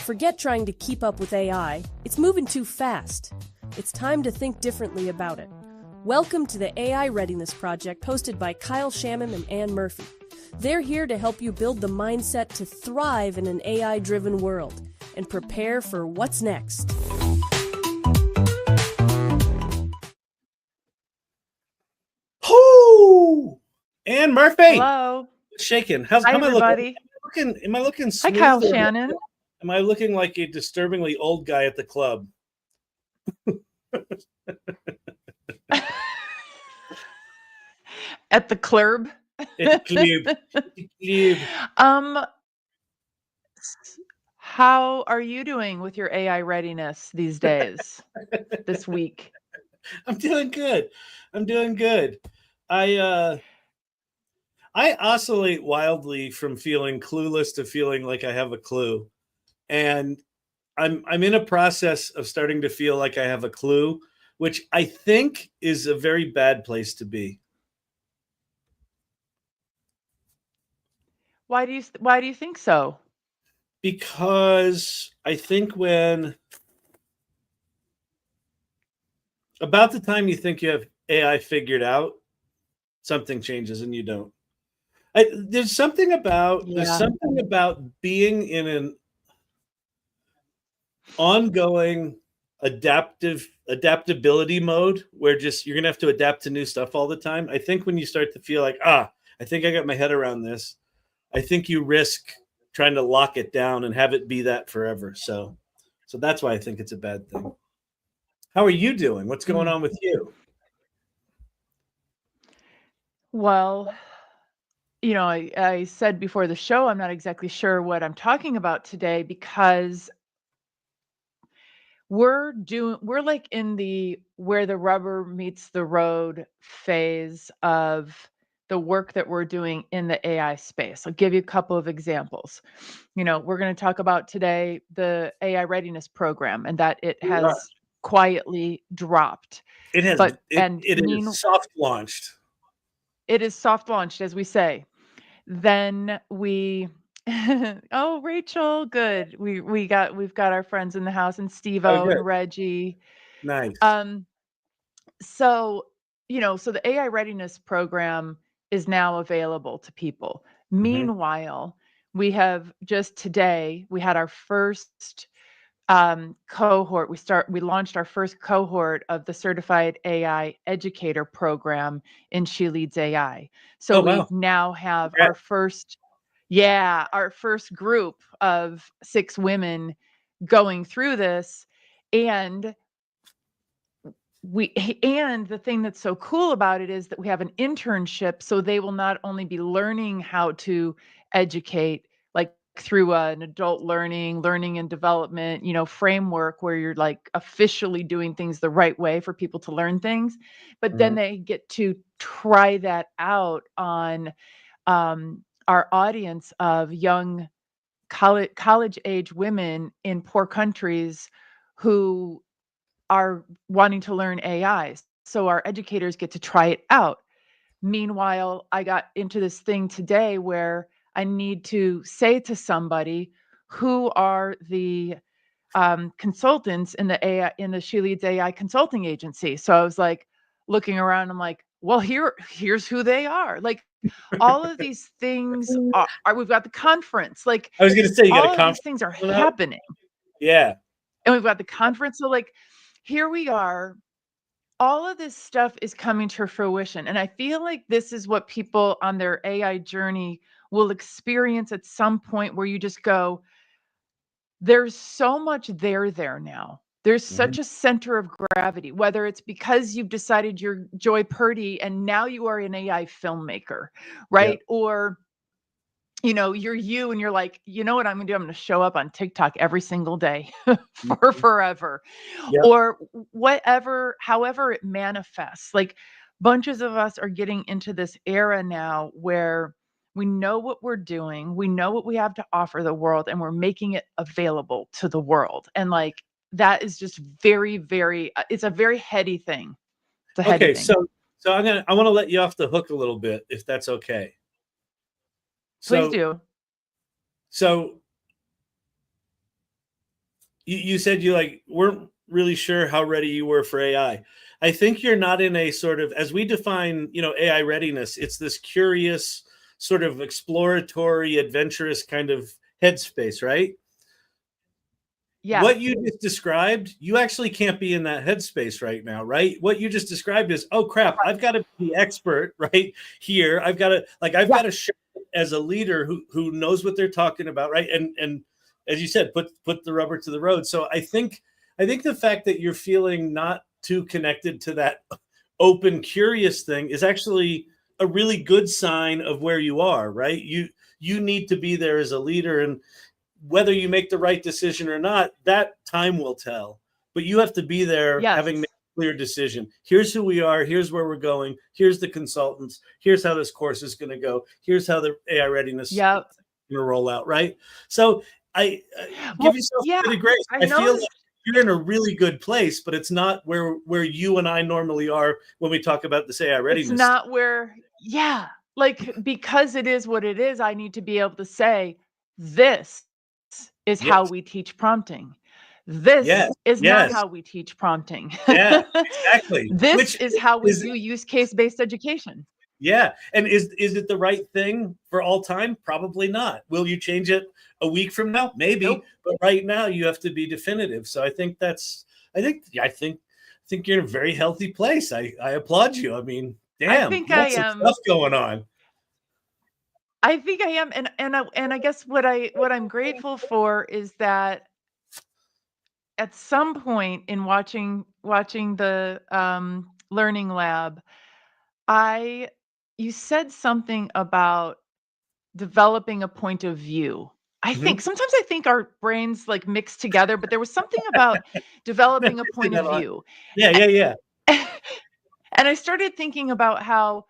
Forget trying to keep up with AI. It's moving too fast. It's time to think differently about it. Welcome to the AI Readiness Project, hosted by 𝗪𝗲 and 𝗪𝗵𝘆. They're here to help you build the mindset to thrive in an AI-driven world and prepare for what's next. Oh, 𝗪𝗵𝘆. Hello. Shaking. Hi, Am I everybody. looking? Am I looking Hi, smooth? Kyle Shannon. Am I looking like a disturbingly old guy at the club? At the club. How are you doing with your AI readiness these days? This week? I'm doing good. I'm doing good. I oscillate wildly from feeling clueless to feeling like I have a clue. And I'm in a process of starting to feel like I have a clue, which I think is a very bad place to be. Why do you think so? Because I think when about the time you think you have AI figured out, something changes and you don't. There's something about being in an ongoing adaptability mode where just you're gonna have to adapt to new stuff all the time. I think when you start to feel like, I think I got my head around this, I think you risk trying to lock it down and have it be that forever. So that's why I think it's a bad thing. How are you doing? What's going on with you? Well, you know, I said before the show, I'm not exactly sure what I'm talking about today because we're like in the where the rubber meets the road phase of the work that we're doing in the AI space. I'll give you a couple of examples. You know, we're going to talk about today the AI Readiness Program and that it has quietly dropped. It has, but it is soft launched. It is soft launched, as we say. Then we oh, Rachel, good. We've got our friends in the house, and Steve-O and Reggie. Nice. So, you know, so the AI Readiness Program is now available to people. Meanwhile, we have just today, we had our first cohort. We launched our first cohort of the Certified AI Educator Program in 𝗪𝗍𝗂𝘃. So we now have our first group of 6 women going through this. And the thing that's so cool about it is that we have an internship, so they will not only be learning how to educate like through an adult learning and development, you know, framework where you're like officially doing things the right way for people to learn things, but then they get to try that out on our audience of young college age women in poor countries who are wanting to learn AI. So our educators get to try it out. Meanwhile, I got into this thing today where I need to say to somebody, who are the consultants in the 𝗪𝗍𝗂𝘃 consulting agency. So I was like looking around, I'm like, well, here's who they are. Like all of these things are we've got the conference. Like I was gonna say, you got a conference. All of these things are happening. Yeah. And we've got the conference. So like here we are. All of this stuff is coming to fruition. And I feel like this is what people on their AI journey will experience at some point where you just go, there's so much there now. There's such a center of gravity, whether it's because you've decided you're 𝗪𝗪𝘃 and now you are an AI filmmaker, right? Or you know, you're you and you're like, you know what I'm gonna do? I'm gonna show up on TikTok every single day for forever. Or whatever, however it manifests. Like bunches of us are getting into this era now where we know what we're doing, we know what we have to offer the world, and we're making it available to the world. And like that is just very, very it's a very heady thing. It's a heady thing. So I want to let you off the hook a little bit, if that's okay. Please do. So you said you like weren't really sure how ready you were for AI. I think you're not in a sort of, as we define, AI readiness, it's this curious, sort of exploratory, adventurous kind of headspace, right? Yeah. What you just described, you actually can't be in that headspace right now, right? What you just described is, oh crap, I've got to be the expert right here. I've got to show as a leader who knows what they're talking about, right? And as you said, put the rubber to the road. So I think the fact that you're feeling not too connected to that open, curious thing is actually a really good sign of where you are, right? You need to be there as a leader, and whether you make the right decision or not, that time will tell. But you have to be there, having made a clear decision. Here's who we are. Here's where we're going. Here's the consultants. Here's how this course is going to go. Here's how the AI readiness is going to roll out, right? So I give yourself a bit of grace. I feel like you're in a really good place, but it's not where you and I normally are when we talk about this AI readiness. It's not where, like, because it is what it is, I need to be able to say, this is how we teach prompting. This is not how we teach prompting. Yeah, exactly. This is how we do use case-based education. Yeah. And is it the right thing for all time? Probably not. Will you change it a week from now? Maybe. Nope. But right now you have to be definitive. So I think you're in a very healthy place. I applaud you. I mean, damn, I think lots of stuff going on. I think I am. And I guess what I'm grateful for is that at some point in watching the learning lab, you said something about developing a point of view. I think sometimes our brains like mix together, but there was something about developing a point of view. Yeah. And I started thinking about how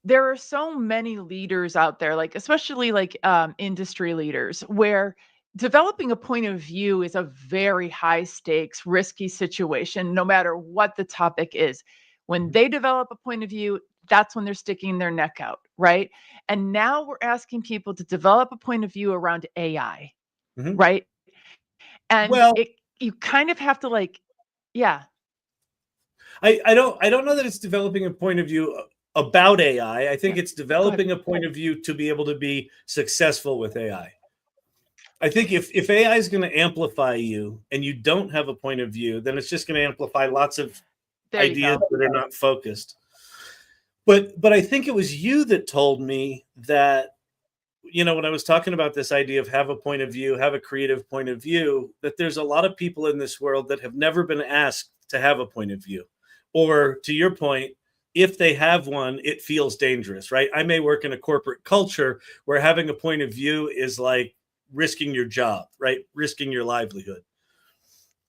there are so many leaders out there, like especially like industry leaders, where developing a point of view is a very high stakes, risky situation, no matter what the topic is. When they develop a point of view, that's when they're sticking their neck out, right? And now we're asking people to develop a point of view around AI, right? And you kind of have to like, I don't know that it's developing a point of view about AI. I think it's developing a point of view to be able to be successful with AI. I think if AI is going to amplify you and you don't have a point of view, then it's just going to amplify lots of ideas that are not focused. But I think it was you that told me that, when I was talking about this idea of have a point of view, have a creative point of view, that there's a lot of people in this world that have never been asked to have a point of view. Or to your point, if they have one, it feels dangerous, right? I may work in a corporate culture where having a point of view is like risking your job, right? Risking your livelihood.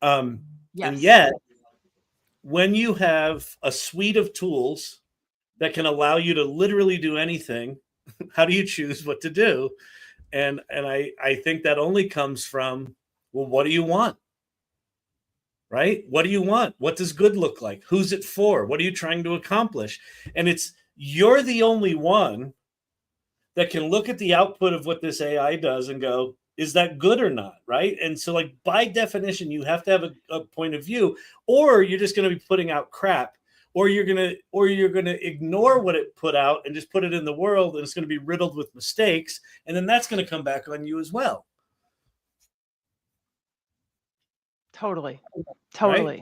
And yet, when you have a suite of tools that can allow you to literally do anything, how do you choose what to do? And I think that only comes from, well, what do you want? Right? What do you want? What does good look like? Who's it for? What are you trying to accomplish? And you're the only one that can look at the output of what this AI does and go, is that good or not? Right? And so like by definition, you have to have a point of view, or you're just going to be putting out crap, or you're going to ignore what it put out and just put it in the world, and it's going to be riddled with mistakes. And then that's going to come back on you as well. Totally. Right?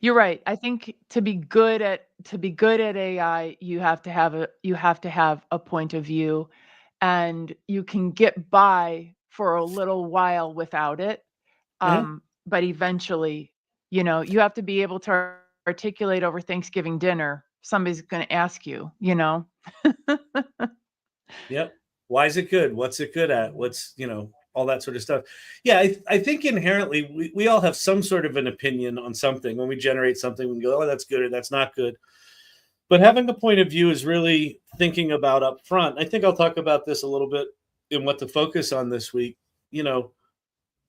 You're right. I think to be good at AI, you have to have a point of view, and you can get by for a little while without it. But eventually, you have to be able to articulate over Thanksgiving dinner. Somebody's going to ask you, Yep. Why is it good? What's it good at? What's, all that sort of stuff. Yeah, I think inherently we all have some sort of an opinion on something. When we generate something, we can go, oh, that's good or that's not good. But having a point of view is really thinking about up front. I think I'll talk about this a little bit in what to focus on this week.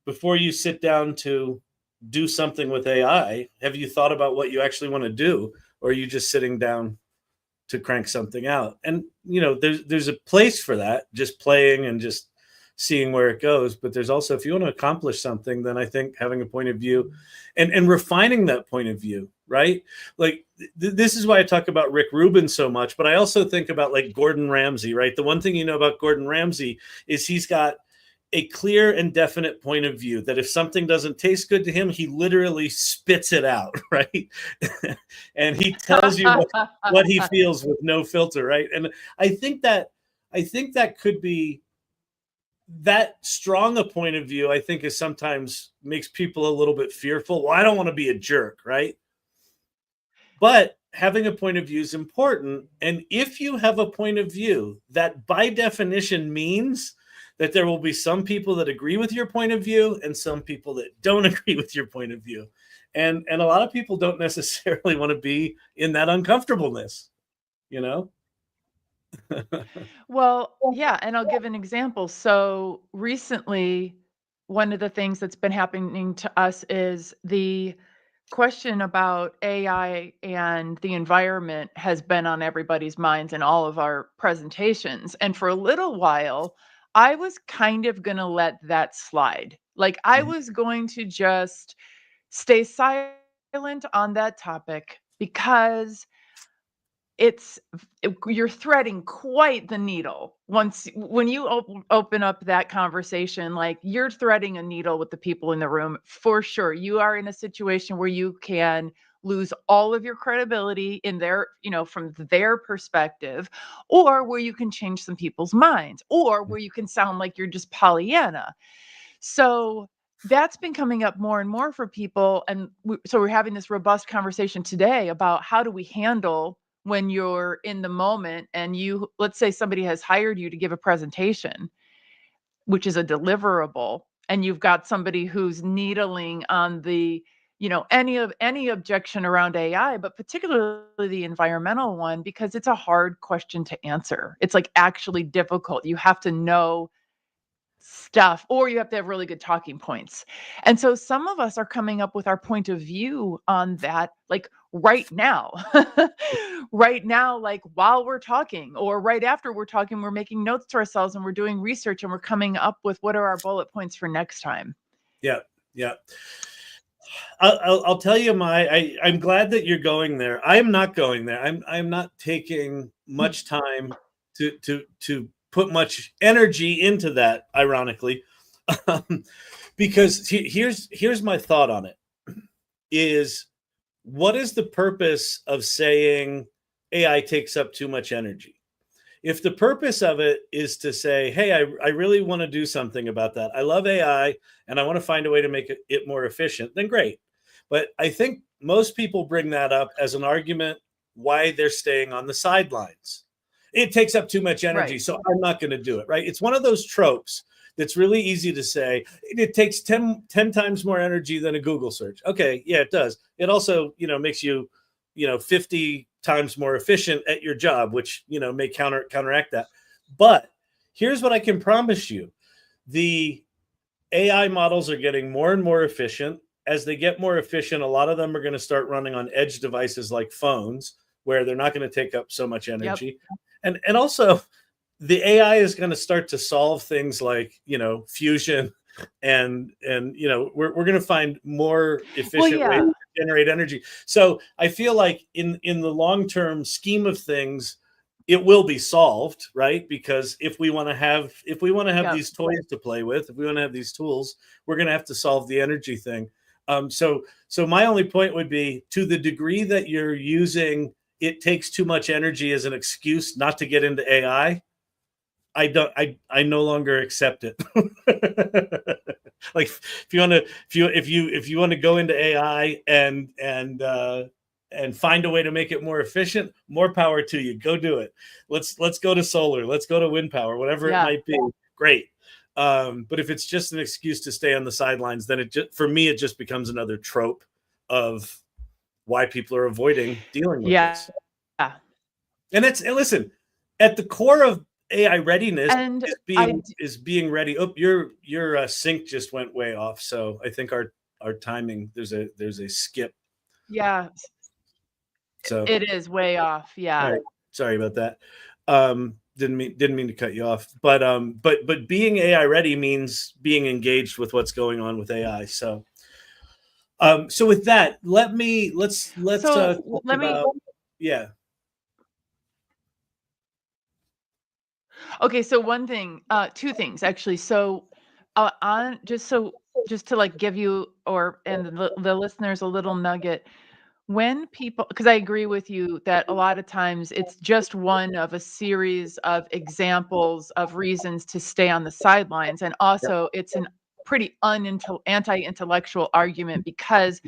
Before you sit down to do something with AI, have you thought about what you actually want to do? Or are you just sitting down to crank something out? And, there's a place for that, just playing and just seeing where it goes. But there's also, if you want to accomplish something, then I think having a point of view and refining that point of view, right? Like this is why I talk about Rick Rubin so much, but I also think about like Gordon Ramsay, right? The one thing you know about Gordon Ramsay is he's got a clear and definite point of view that if something doesn't taste good to him, he literally spits it out, right? And he tells you what he feels with no filter, right? And I think that could be that strong a point of view. I think is sometimes makes people a little bit fearful. Well, I don't want to be a jerk, right? But having a point of view is important. And if you have a point of view, that by definition means that there will be some people that agree with your point of view and some people that don't agree with your point of view. And a lot of people don't necessarily want to be in that uncomfortableness, you know? Well, yeah, and I'll give an example. So recently, one of the things that's been happening to us is the question about AI and the environment has been on everybody's minds in all of our presentations. And for a little while, I was kind of going to let that slide. Like I was going to just stay silent on that topic because you're threading quite the needle when you open up that conversation. Like you're threading a needle with the people in the room for sure. You are in a situation where you can lose all of your credibility in their, from their perspective, or where you can change some people's minds, or where you can sound like you're just Pollyanna. So that's been coming up more and more for people. And so we're having this robust conversation today about how do we handle when you're in the moment and let's say somebody has hired you to give a presentation, which is a deliverable, and you've got somebody who's needling on the, any objection around AI, but particularly the environmental one, because it's a hard question to answer. It's like actually difficult. You have to know stuff, or you have to have really good talking points. And so some of us are coming up with our point of view on that, like right now, right now, like while we're talking, or right after we're talking, we're making notes to ourselves and we're doing research and we're coming up with what are our bullet points for next time. Yeah. Yeah. I'll tell you I'm glad that you're going there. I am not going there. I'm not taking much time to put much energy into that, ironically, because here's my thought on it is, what is the purpose of saying AI takes up too much energy? If the purpose of it is to say, hey, I really want to do something about that. I love AI and I want to find a way to make it more efficient, then great. But I think most people bring that up as an argument why they're staying on the sidelines. It takes up too much energy, right, so I'm not going to do it, right? It's one of those tropes that's really easy to say. It takes 10 times more energy than a Google search. Okay, yeah, it does. It also, makes you, 50 times more efficient at your job, which, may counteract that. But here's what I can promise you. The AI models are getting more and more efficient. As they get more efficient, a lot of them are going to start running on edge devices like phones, where they're not going to take up so much energy. Yep. And also the AI is going to start to solve things like, fusion and we're going to find more efficient ways to generate energy. So I feel like in the long-term scheme of things, it will be solved, right? Because if we want to have these toys to play with, if we want to have these tools, we're going to have to solve the energy thing. So my only point would be, to the degree that you're using it takes too much energy as an excuse not to get into AI, I no longer accept it. Like if you want to go into AI and find a way to make it more efficient, more power to you. Go do it. Let's go to solar. Let's go to wind power, whatever it might be. Great. But if it's just an excuse to stay on the sidelines, then for me, it just becomes another trope of why people are avoiding dealing with this. Yeah. And listen, at the core of AI readiness is being ready. Oh, your sync just went way off. So I think our timing, there's a skip. Yeah. So it is way off. Yeah. Right. Sorry about that. Didn't mean to cut you off, but being AI ready means being engaged with what's going on with AI. So so with that, let's talk about, yeah. Okay, so one thing, two things actually. So on just to like give you and the listeners a little nugget. When people, because I agree with you that a lot of times it's just one of a series of examples of reasons to stay on the sidelines. And also it's an pretty anti-intellectual argument because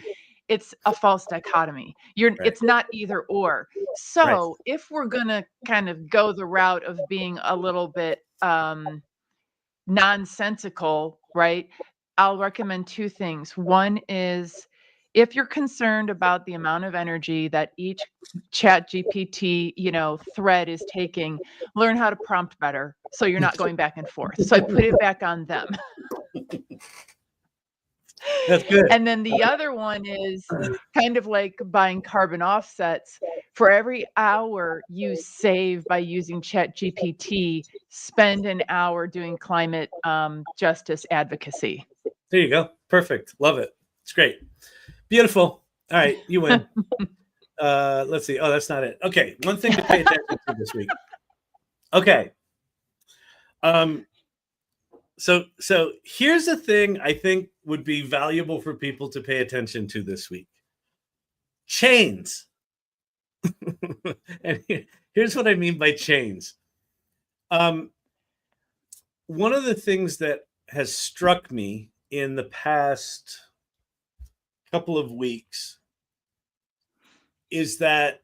it's a false dichotomy. It's not either or. So if we're gonna kind of go the route of being a little bit nonsensical, right? I'll recommend two things. One is, if you're concerned about the amount of energy that each ChatGPT, thread is taking, learn how to prompt better so you're not going back and forth. So I put it back on them. That's good. And then the other one is kind of like buying carbon offsets. For every hour you save by using ChatGPT, spend an hour doing climate justice advocacy. There you go. Perfect. Love it. It's great. Beautiful. All right, you win. Let's see. Oh, that's not it. Okay, one thing to pay attention to this week. Okay. So here's a thing I think would be valuable for people to pay attention to this week. Chains. And here's what I mean by chains. One of the things that has struck me in the past couple of weeks is that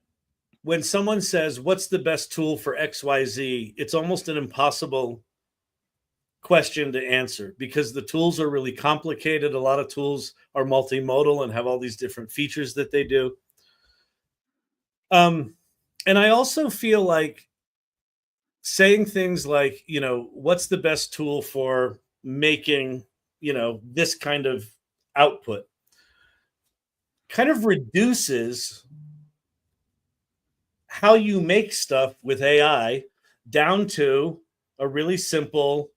when someone says, what's the best tool for XYZ, it's almost an impossible question to answer because the tools are really complicated. A lot of tools are multimodal and have all these different features that they do. And I also feel like saying things like, what's the best tool for making, this kind of output kind of reduces how you make stuff with AI down to a really simple,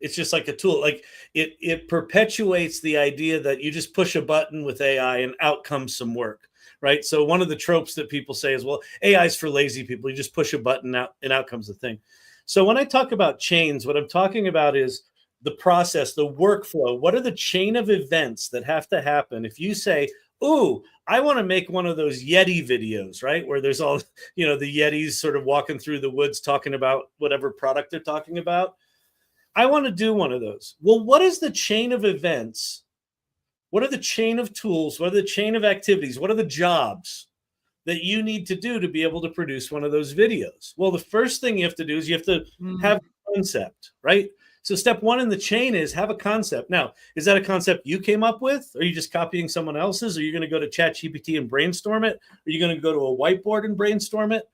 it's just like a tool. Like it perpetuates the idea that you just push a button with AI and out comes some work, right? So one of the tropes that people say is, well, AI is for lazy people. You just push a button out and out comes the thing. So when I talk about chains, what I'm talking about is the process, the workflow. What are the chain of events that have to happen? If you say, ooh, I want to make one of those Yeti videos, right? Where there's all, the Yetis sort of walking through the woods talking about whatever product they're talking about. I want to do one of those. Well, what is the chain of events? What are the chain of tools? What are the chain of activities? What are the jobs that you need to do to be able to produce one of those videos? Well, the first thing you have to do is you have to have a concept, right? So step one in the chain is have a concept. Now, is that a concept you came up with? Or are you just copying someone else's? Are you going to go to ChatGPT and brainstorm it? Are you going to go to a whiteboard and brainstorm it?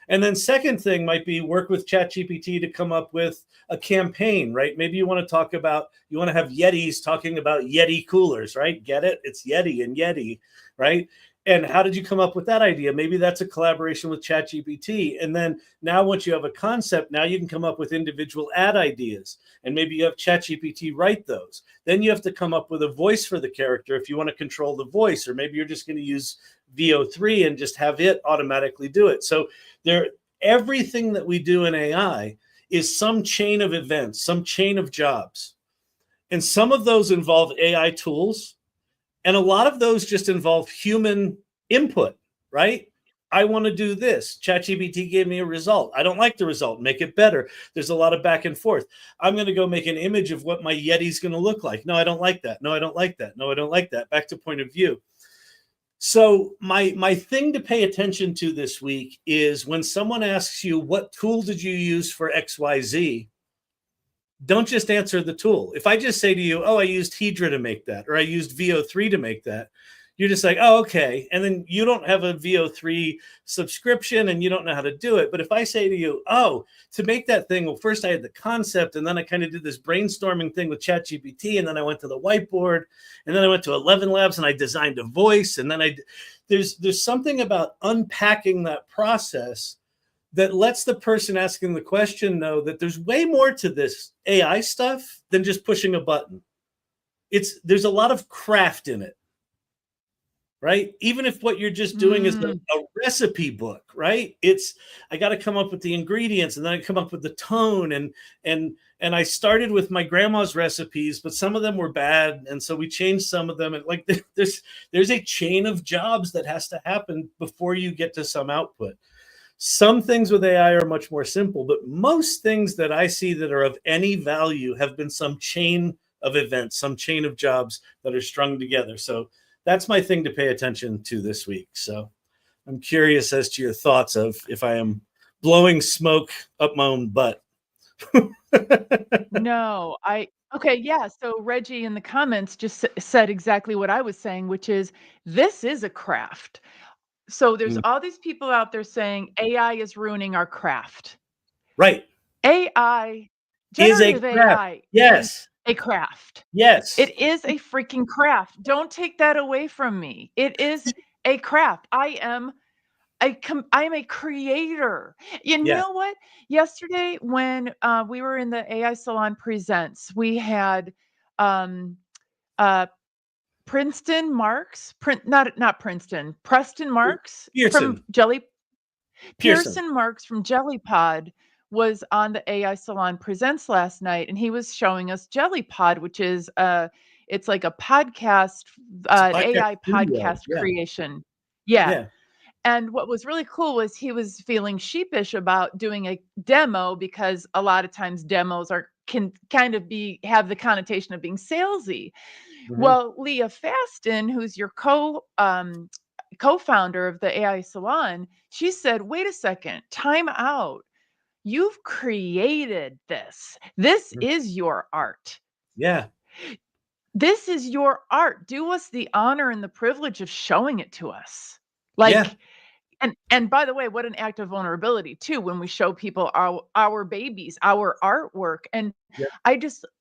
And then second thing might be work with ChatGPT to come up with a campaign, right? Maybe you want to talk about, you want to have Yetis talking about Yeti coolers, right? Get it? It's Yeti and Yeti, right? And how did you come up with that idea? Maybe that's a collaboration with ChatGPT. And then now once you have a concept, now you can come up with individual ad ideas. And maybe you have ChatGPT write those. Then you have to come up with a voice for the character if you want to control the voice. Or maybe you're just going to use VO3 and just have it automatically do it. So everything that we do in AI is some chain of events, some chain of jobs. And some of those involve AI tools. And a lot of those just involve human input, right? I want to do this. ChatGPT gave me a result. I don't like the result. Make it better. There's a lot of back and forth. I'm going to go make an image of what my Yeti's going to look like. No, I don't like that. No, I don't like that. No, I don't like that. Back to point of view. So my thing to pay attention to this week is when someone asks you, what tool did you use for XYZ? Don't just answer the tool. If I just say to you, oh, I used Hedra to make that, or I used VO3 to make that, you're just like, oh, okay. And then you don't have a VO3 subscription and you don't know how to do it. But if I say to you, oh, to make that thing, well, first I had the concept and then I kind of did this brainstorming thing with ChatGPT and then I went to the whiteboard and then I went to 11 Labs and I designed a voice. And then there's something about unpacking that process that lets the person asking the question know that there's way more to this AI stuff than just pushing a button. There's a lot of craft in it, right? Even if what you're just doing is a recipe book, right? I got to come up with the ingredients, and then I come up with the tone, and I started with my grandma's recipes, but some of them were bad, and so we changed some of them. And like there's a chain of jobs that has to happen before you get to some output. Some things with AI are much more simple, but most things that I see that are of any value have been some chain of events, some chain of jobs that are strung together. So that's my thing to pay attention to this week. So I'm curious as to your thoughts of if I am blowing smoke up my own butt. No, okay, yeah. So Reggie in the comments just said exactly what I was saying, which is this is a craft. So there's all these people out there saying AI is ruining our craft. Right. AI, Is a generative craft. AI Yes. is a craft. Yes. It is a freaking craft. Don't take that away from me. It is a craft. I am a creator. You Yeah. know what? Yesterday when we were in the AI Salon Presents, we had Preston Marks Pearson. from Pearson Marks from /𝗲𝗃𝗲 was on the AI Salon Presents last night, and he was showing us 𝗟𝗃𝗃𝗲, which is it's like a podcast, AI podcast creation. Yeah. And what was really cool was he was feeling sheepish about doing a demo because a lot of times demos can kind of have the connotation of being salesy. Well, 𝗪𝗵𝘆 𝗧𝘂, who's your co-founder of the AI Salon, she said, wait a second, time out. You've created this. This is your art. Yeah. This is your art. Do us the honor and the privilege of showing it to us. Like, and by the way, what an act of vulnerability too, when we show people our babies, our artwork. And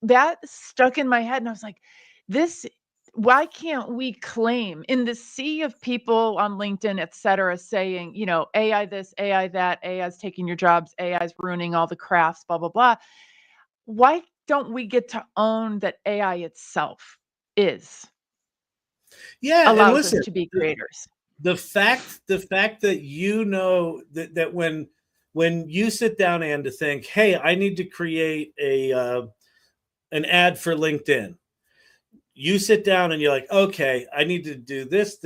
that stuck in my head, and I was like, why can't we claim in the sea of people on LinkedIn, et cetera, saying, AI this, AI that, AI is taking your jobs, AI is ruining all the crafts, blah, blah, blah. Why don't we get to own that AI itself allows us to be creators? The fact that that when you sit down and to think, hey, I need to create an ad for LinkedIn, you sit down and you're like, okay, I need to do this.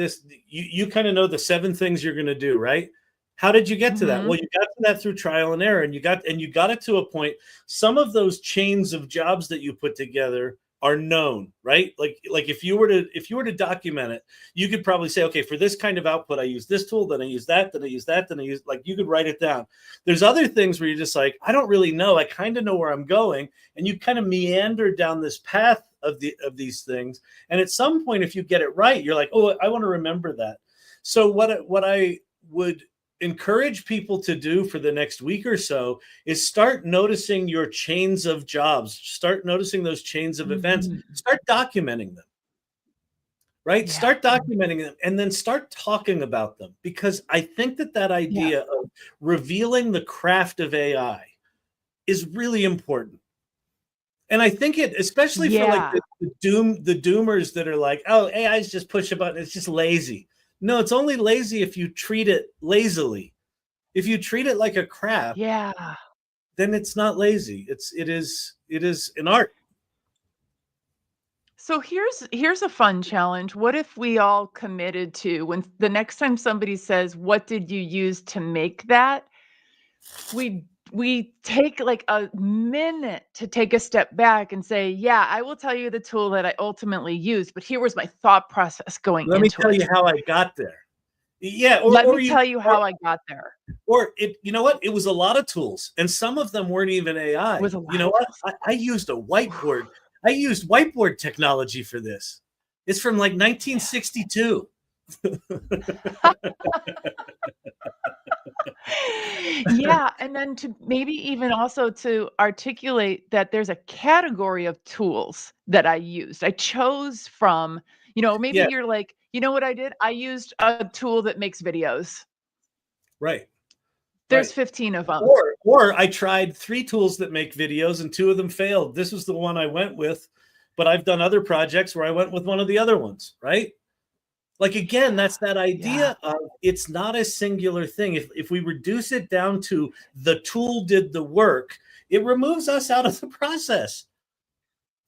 You kind of know the 7 things you're going to do, right? How did you get to that? Well, you got to that through trial and error, and you got it to a point. Some of those chains of jobs that you put together are known, right? Like if you were to document it, you could probably say, okay, for this kind of output, I use this tool, then I use that, then I use that, then I use, like, you could write it down. There's other things where you're just like, I don't really know. I kind of know where I'm going. And you kind of meander down this path of these things. And at some point, if you get it right, you're like, oh, I want to remember that. So what I would encourage people to do for the next week or so is start noticing your chains of jobs, start noticing those chains of events, start documenting them, right? Yeah. Start documenting them and then start talking about them, because I think that idea of revealing the craft of AI is really important. And I think it, especially for like the doomers that are like, oh, AI is just push a button, it's just lazy. No, it's only lazy if you treat it lazily. If you treat it like a craft, then it's not lazy. It is an art. So here's a fun challenge. What if we all committed to, when the next time somebody says, what did you use to make that? We take like a minute to take a step back and say, yeah, I will tell you the tool that I ultimately used, but here was my thought process going into it. Let me tell you how I got there. Yeah. Let me tell you how I got there. Or you know what? It was a lot of tools, and some of them weren't even AI. You know what? I used a whiteboard. I used whiteboard technology for this. It's from like 1962. Yeah, and then to maybe even also to articulate that there's a category of tools that I used. I chose from, maybe you're like, you know what I did? I used a tool that makes videos. Right. There's Right. 15 of them. Or I tried 3 tools that make videos and 2 of them failed. This was the one I went with, but I've done other projects where I went with one of the other ones, right? Like, again, that's that idea of it's not a singular thing. If we reduce it down to the tool did the work, it removes us out of the process.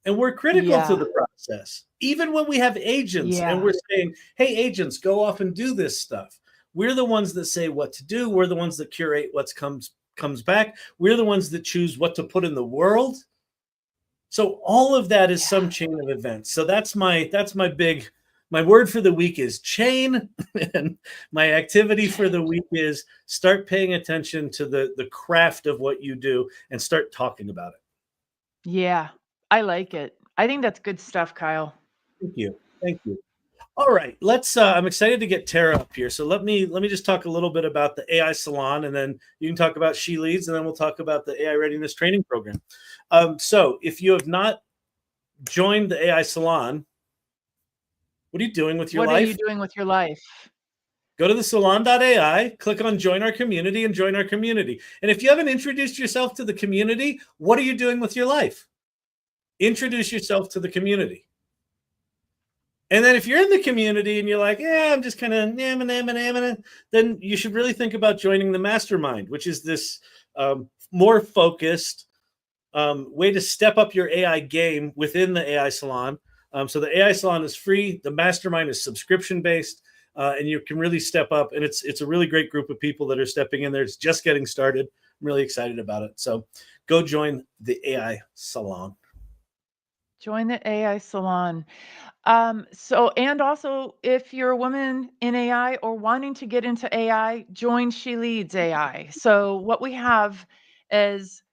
And we're critical to the process. Even when we have agents and we're saying, hey, agents, go off and do this stuff. We're the ones that say what to do. We're the ones that curate what comes back. We're the ones that choose what to put in the world. So all of that is some chain of events. So that's my word for the week is chain. And my activity for the week is start paying attention to the craft of what you do and start talking about it. Yeah, I like it. I think that's good stuff, Kyle. Thank you. Thank you. All right, let's. I'm excited to get Tara up here. So let me just talk a little bit about the AI Salon, and then you can talk about She Leads, and then we'll talk about the AI Readiness Training Program. So if you have not joined the AI Salon, what are you doing with your life? What are you doing with your life? Go to the salon.ai, click on Join Our Community, and join our community. And if you haven't introduced yourself to the community, what are you doing with your life? Introduce yourself to the community. And then if you're in the community and you're like, yeah, I'm just kind of, then you should really think about joining the mastermind, which is this more focused way to step up your AI game within the AI Salon. So the AI Salon is free. The mastermind is subscription-based, and you can really step up. And it's a really great group of people that are stepping in there. It's just getting started. I'm really excited about it. So go join the AI Salon. Join the AI Salon. And also if you're a woman in AI or wanting to get into AI, join She Leads AI. So what we have is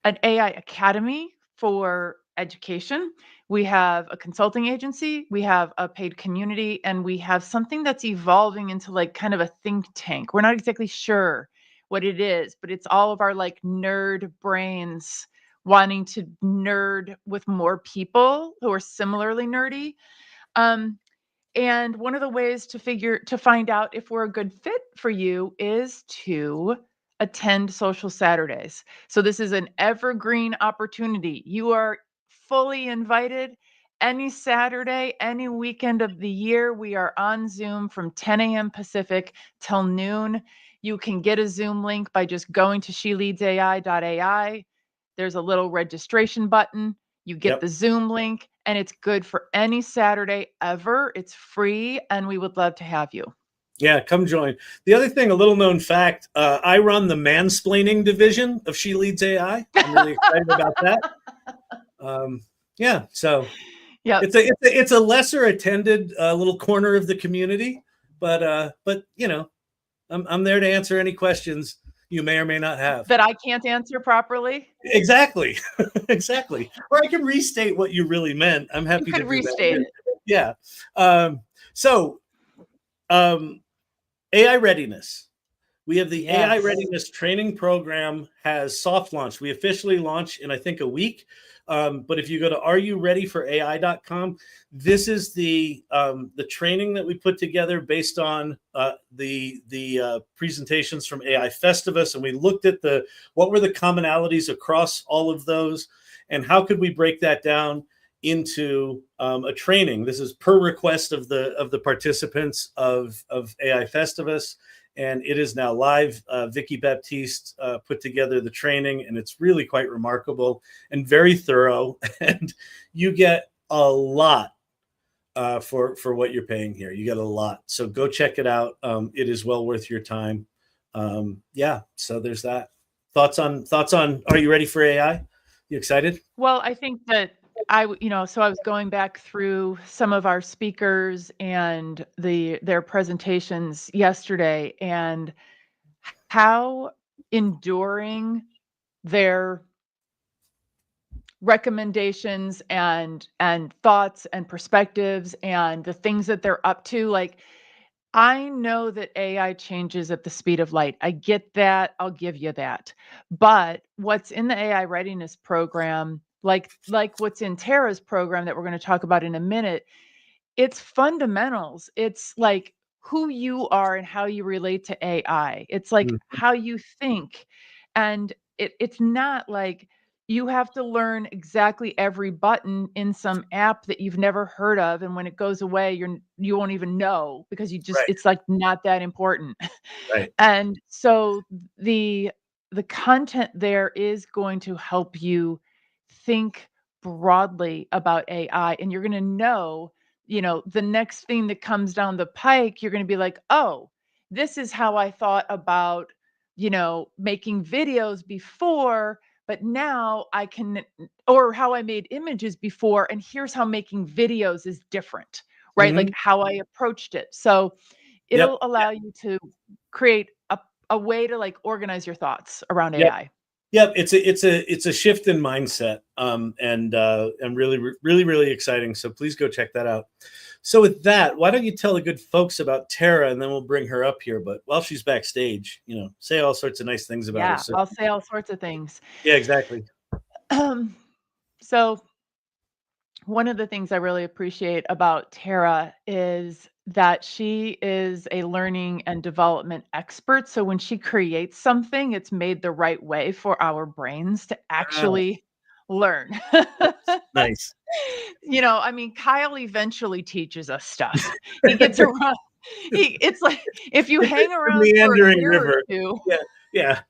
an AI Academy for education. We have a consulting agency, we have a paid community, and we have something that's evolving into like kind of a think tank. We're not exactly sure what it is, but it's all of our like nerd brains wanting to nerd with more people who are similarly nerdy. And one of the ways to find out if we're a good fit for you is to attend Social Saturdays. So this is an evergreen opportunity. You are fully invited any Saturday, any weekend of the year. We are on Zoom from 10 a.m. Pacific till noon. You can get a Zoom link by just going to sheleadsai.ai. There's a little registration button. You get the Zoom link, and it's good for any Saturday ever. It's free, and we would love to have you. Yeah, come join. The other thing, a little known fact, I run the mansplaining division of She Leads AI. I'm really excited about that. So it's a lesser attended little corner of the community, but you know, I'm there to answer any questions you may or may not have that I can't answer properly. Exactly. Exactly. Or I can restate what you really meant. I'm happy to restate it. Yeah. AI Readiness. We have the AI Readiness Training Program has soft launched. We officially launch in, I think, a week. But if you go to areyoureadyforai.com, this is the training that we put together based on the presentations from AI Festivus, and we looked at what were the commonalities across all of those, and how could we break that down into a training. This is per request of the participants of AI Festivus. And it is now live. 𝗪𝗵𝘆 𝗧𝘂𝗍 put together the training, and it's really quite remarkable and very thorough. And you get a lot for what you're paying here. You get a lot. So go check it out. It is well worth your time. So there's that. Thoughts on Are you ready for AI? You excited? Well, I think that I was going back through some of our speakers and their presentations yesterday, and how enduring their recommendations and thoughts and perspectives and the things that they're up to. Like, I know that AI changes at the speed of light. I get that. I'll give you that. But what's in the AI Readiness Program, like what's in Tara's program that we're going to talk about in a minute, it's fundamentals. It's like, who you are and how you relate to AI. It's like Mhm. how you think. And it's not like you have to learn exactly every button in some app that you've never heard of. And when it goes away, you won't even know because Right, it's like not that important. right. And so the content there is going to help you think broadly about AI, and you're going to know, the next thing that comes down the pike, you're going to be like, oh, this is how I thought about, making videos before, but now I can, or how I made images before, and here's how making videos is different, right? Like Mhm. how I approached it. So Yep, it'll allow you to create a way to like organize your thoughts around yep. AI. Yep, it's a shift in mindset, and really really exciting. So please go check that out. So with that, why don't you tell the good folks about Tara, and then we'll bring her up here. But while she's backstage, say all sorts of nice things about her. Yeah, So I'll say all sorts of things. yeah, exactly. So one of the things I really appreciate about Tara is that she is a learning and development expert. So when she creates something, it's made the right way for our brains to Ah, actually learn. nice. I mean, Kyle eventually teaches us stuff. He gets around. It's like if you hang The around for a meandering year or river. two, Yeah, yeah.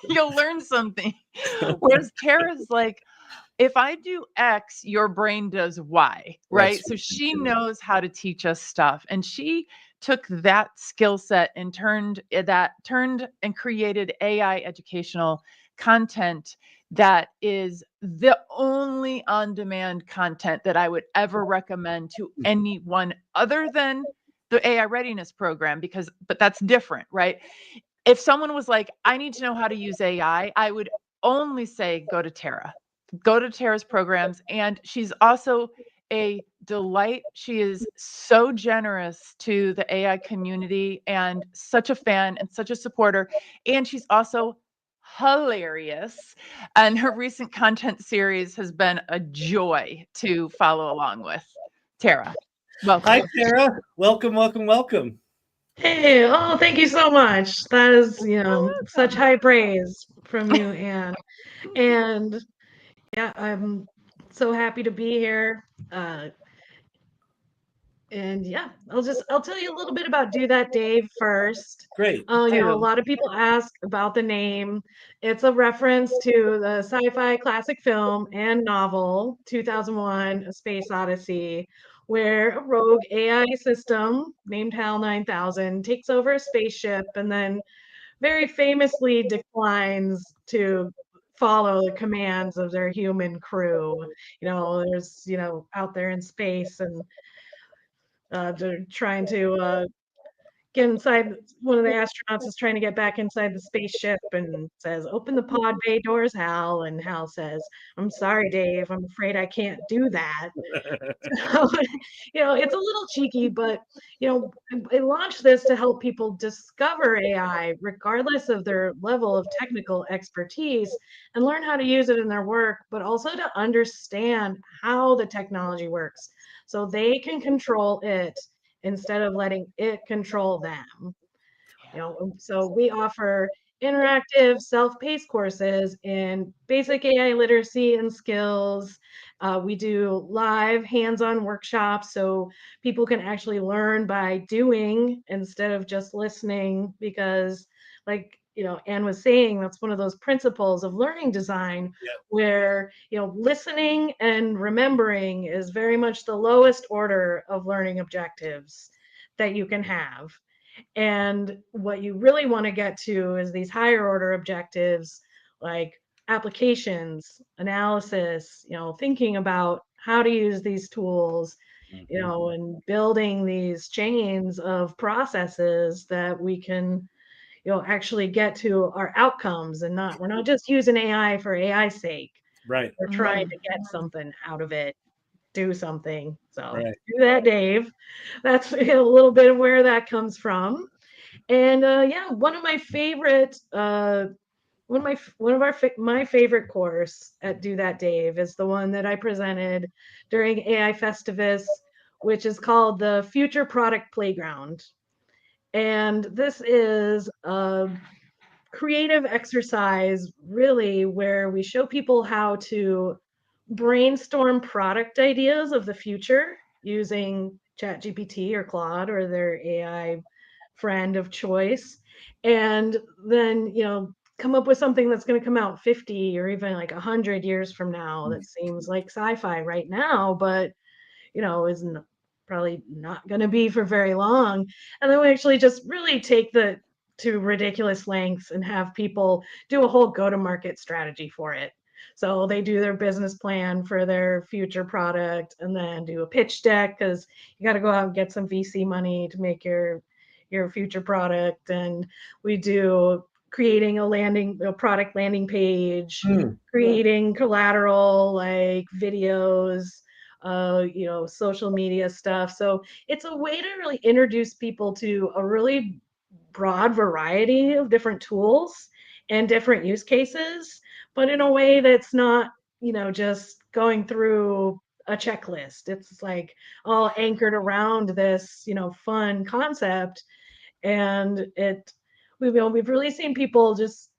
you'll learn something. Whereas Tara's like, if I do X, your brain does Y, That's right? So she knows how to teach us stuff. And she took that skill set and turned and created AI educational content that is the only on-demand content that I would ever recommend to anyone other than the AI readiness program, but that's different, right? If someone was like, I need to know how to use AI, I would only say, go to Tara. Go to Tara's programs. And she's also a delight. She is so generous to the AI community and such a fan and such a supporter. And she's also hilarious. And her recent content series has been a joy to follow along with. Tara, welcome. Hi, Tara. Welcome, welcome, welcome. Hey, oh, thank you so much. That is, such Welcome. high praise from you, Anne. And yeah, I'm so happy to be here. And yeah, I'll tell you a little bit about Do That Dave first. Great. A Do. lot of people ask about the name. It's a reference to the sci-fi classic film and novel 2001: A Space Odyssey, where a rogue AI system named HAL 9000 takes over a spaceship and then very famously declines to follow the commands of their human crew. There's, out there in space, and they're trying to get inside. One of the astronauts is trying to get back inside the spaceship and says, "Open the pod bay doors, Hal." And Hal says, "I'm sorry, Dave. I'm afraid I can't do that." So, it's a little cheeky, but I launched this to help people discover AI regardless of their level of technical expertise and learn how to use it in their work, but also to understand how the technology works so they can control it instead of letting it control them. So we offer interactive self-paced courses in basic AI literacy and skills. We do live hands-on workshops so people can actually learn by doing instead of just listening, because like Anne was saying, that's one of those principles of learning design Yeah. where listening and remembering is very much the lowest order of learning objectives that you can have. And what you really want to get to is these higher order objectives like applications, analysis, thinking about how to use these tools, Mhm. and building these chains of processes that we can, actually get to our outcomes, and we're not just using AI for AI's sake. Right, We're trying Mhm. to get something out of it, do something. So right. do that, Dave. That's a little bit of where that comes from. And yeah, my favorite course at Do That Dave is the one that I presented during AI Festivus, which is called the Future Product Playground. And this is a creative exercise, really, where we show people how to brainstorm product ideas of the future using ChatGPT or Claude or their AI friend of choice. And then, come up with something that's going to come out 50 or even like 100 years from now that seems like sci-fi right now, but isn't probably not going to be for very long. And then we actually just really take the to ridiculous lengths and have people do a whole go-to-market strategy for it. So they do their business plan for their future product and then do a pitch deck, because you got to go out and get some VC money to make your future product. And we do creating a product landing page, creating collateral like videos, social media stuff. So it's a way to really introduce people to a really broad variety of different tools and different use cases, but in a way that's not, just going through a checklist. It's like all anchored around this, fun concept. And we've really seen people just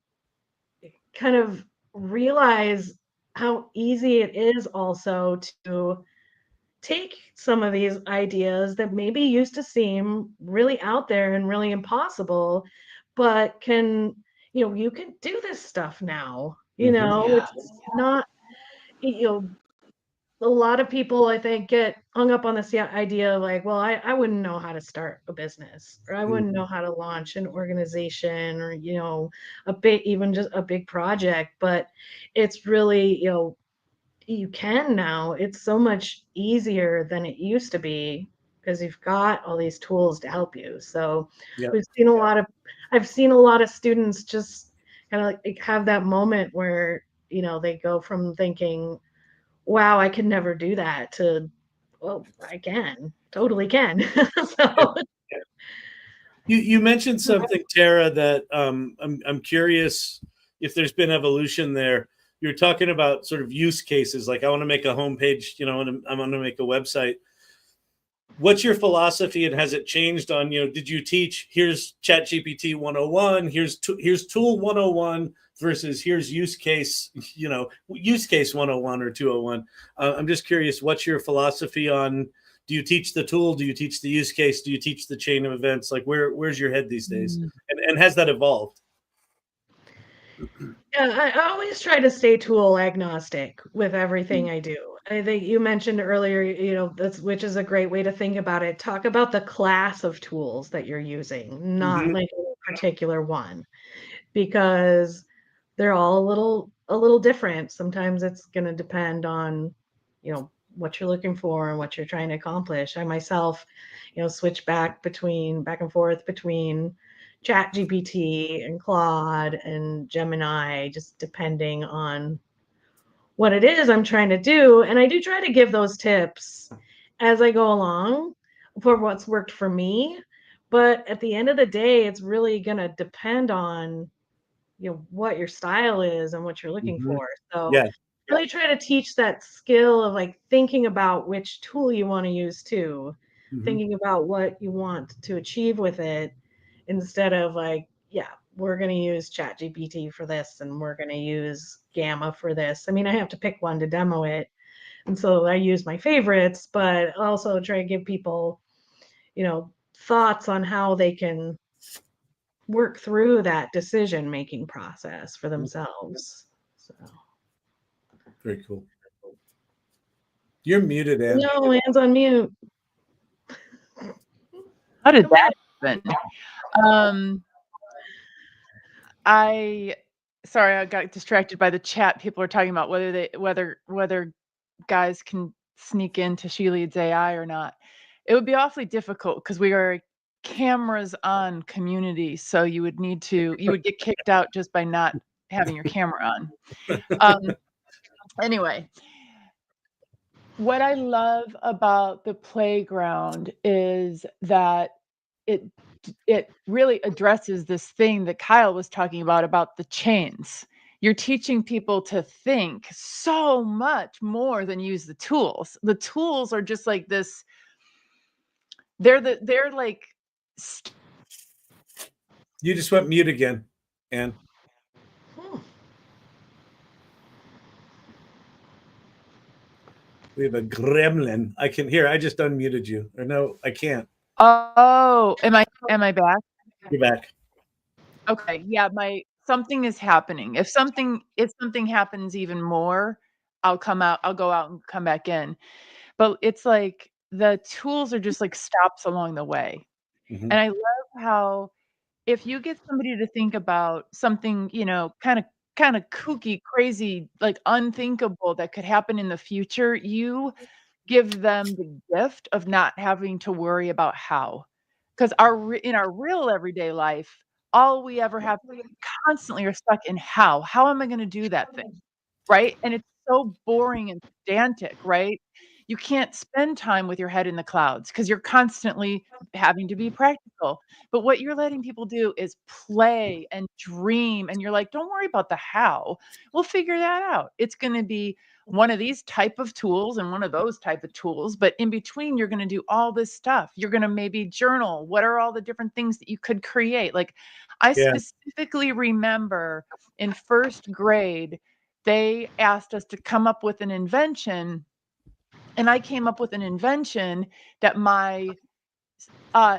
kind of realize how easy it is also to take some of these ideas that maybe used to seem really out there and really impossible, but you can do this stuff now. It's not, a lot of people, I think, get hung up on this idea of like, well, I wouldn't know how to start a business, or I wouldn't know how to launch an organization, or, even just a big project. But it's really, you can now. It's so much easier than it used to be because you've got all these tools to help you. So I've seen a lot of students just kind of like have that moment where, they go from thinking, wow, I could never do that, to, well, I can, totally can. So You mentioned something, Tara, that I'm curious if there's been evolution there. You're talking about sort of use cases, like I want to make a homepage, and I want to make a website. What's your philosophy, and has it changed on, did you teach, here's ChatGPT 101, here's tool 101 versus here's use case 101 or 201? I'm just curious, what's your philosophy on, do you teach the tool? Do you teach the use case? Do you teach the chain of events? Like where's your head these days? And has that evolved? Yeah, I always try to stay tool agnostic with everything I do. I think you mentioned earlier, which is a great way to think about it. Talk about the class of tools that you're using, not like a particular one, because they're all a little different. Sometimes it's going to depend on, what you're looking for and what you're trying to accomplish. I myself, switch back and forth between ChatGPT and Claude and Gemini, just depending on what it is I'm trying to do. And I do try to give those tips as I go along for what's worked for me. But at the end of the day, it's really going to depend on, what your style is and what you're looking for. So really try to teach that skill of like thinking about which tool you want to use too, thinking about what you want to achieve with it, instead of like, we're going to use ChatGPT for this and we're going to use Gamma for this. I mean, I have to pick one to demo it. And so I use my favorites, but also try to give people, thoughts on how they can work through that decision-making process for themselves. So. Very cool. You're muted, Ann. No, Ann's on mute. How did that happen? Sorry, I got distracted by the chat. People are talking about whether guys can sneak into She Leads AI or not. It would be awfully difficult because we are a cameras on community, so you would get kicked out just by not having your camera on. Anyway, what I love about the playground is that it really addresses this thing that Kyle was talking about the chains. You're teaching people to think so much more than use the tools. The tools are just like this. They're like You just went mute again, Anne. We have a gremlin. I can hear. I just unmuted you. Or no, I can't. Oh, am I back? You're back. Okay. Yeah, something is happening. If something happens even more, I'll go out and come back in. But it's like the tools are just like stops along the way. Mhm. And I love how if you get somebody to think about something, kind of kooky, crazy, like unthinkable that could happen in the future, you give them the gift of not having to worry about how. Because in our real everyday life, all we ever have constantly are stuck in how. How am I going to do that thing? Right? And it's so boring and pedantic, right? You can't spend time with your head in the clouds because you're constantly having to be practical. But what you're letting people do is play and dream. And you're like, don't worry about the how. We'll figure that out. It's going to be one of these type of tools and one of those type of tools. But in between, you're going to do all this stuff. You're going to maybe journal. What are all the different things that you could create? Like, I specifically remember in first grade, they asked us to come up with an invention, and I came up with an invention that my